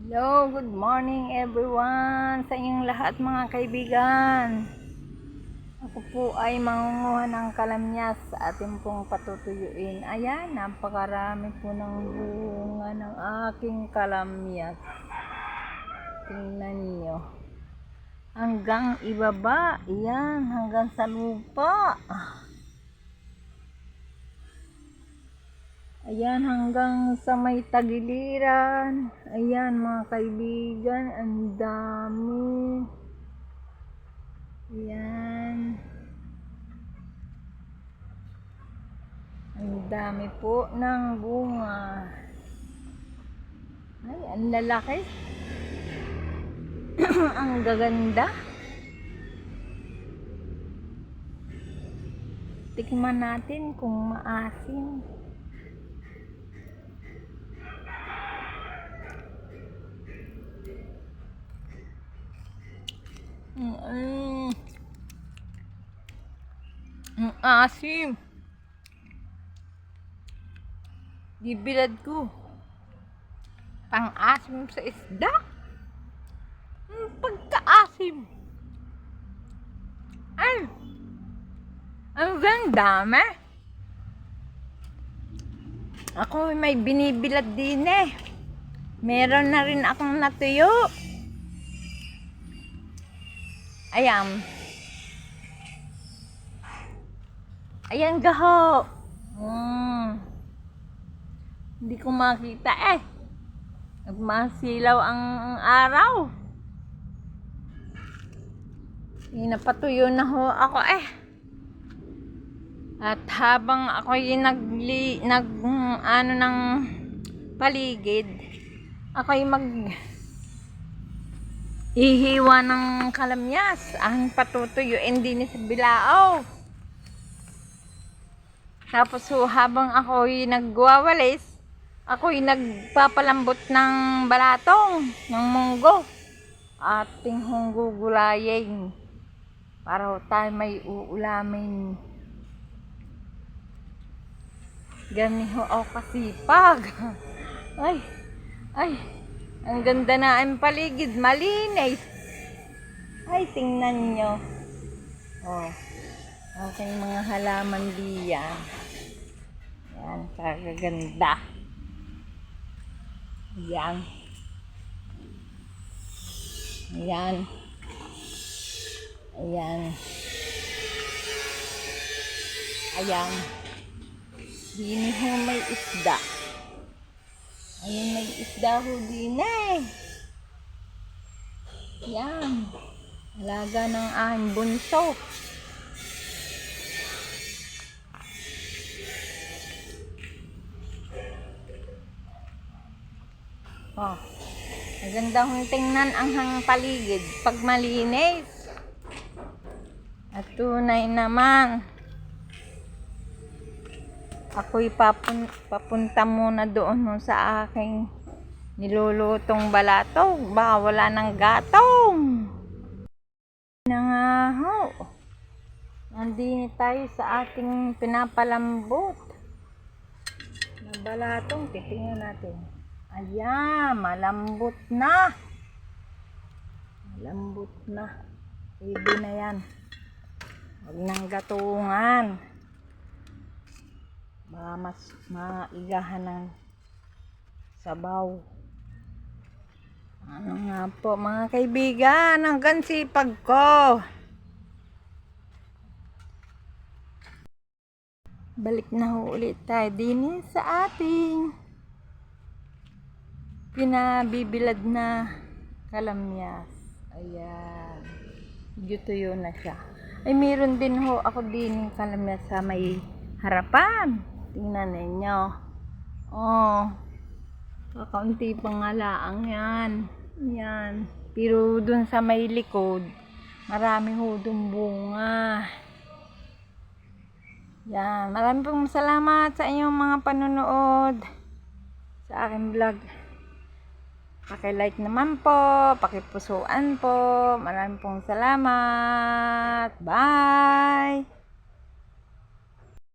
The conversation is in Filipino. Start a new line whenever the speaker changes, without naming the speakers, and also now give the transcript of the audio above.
Hello, good morning everyone sa inyong lahat mga kaibigan. Ako po ay mangunguha ng kalamyas sa ating pong patutuyuin. Ayan, napakarami po ng bunga ng aking kalamyas. Tingnan niyo. Hanggang ibaba, ayan, hanggang sa lupa. Ayan, hanggang sa may tagiliran. Ayan, mga kaibigan, ang dami. Ayan. Ang dami po ng bunga. Ay, ang lalaki. Ang gaganda. Tikman natin kung maasim. Ang asim. Gibilad ko. Pang-asim sa isda. Pagka-asim. Ay! Ang ganda, me. Ako may binibilad din eh. Meron na rin akong natuyo. Ayan. Ayan gaho. Hindi ko makita eh. Nagmasilaw ang araw. Napatuyo na ho ako eh. At habang ako yung ano ng paligid, ako yung ihiwa ng kalamyas. Ang patutuyuin din sa bilao. Tapos habang ako yung nagwawalis, ako yung nagpapalambot ng balatong, ng munggo. Ating gugulayin para tayo may uulamin. Ganiho ako kasipag. Ay, ang ganda na ang paligid, malinis. Ay, tingnan nyo. Oh, aking mga halaman diyan. Yan, kagaganda. Yan. Ayan. Ayan. Ayan. Dini ho may isda. Ayan, may isda ho din eh. Ayan. Alaga ng aking bunso. Oh. Maganda hong tingnan ang paligid pag malinis. At tunay naman. Ako'y papunta muna doon sa aking nilulutong balatog. Baka wala ng gatong. Na nga ho. Nandini tayo sa ating pinapalambot na balatong. Titingnan natin. Ayan, malambot na. Malambot na. Pwede na yan. Huwag nang gatungan. Baka mas maigahan ng sabaw. Ano nga po mga kaibigan, hanggang sipag ko. Balik na ho ulit tayo din sa ating pinabibilad na kalamyas. Ayan. Medyo tuyo na siya. Ay, meron din ho ako din kalamyas sa may harapan. Tingnan ninyo. Oh. Kakaunti pang alaang yan. Yan. Pero dun sa may likod, marami ho dun bunga. Yan. Maraming pong salamat sa inyong mga panonood sa aking vlog. Paki-like naman po, pakipusuan po. Maraming pong salamat. Bye!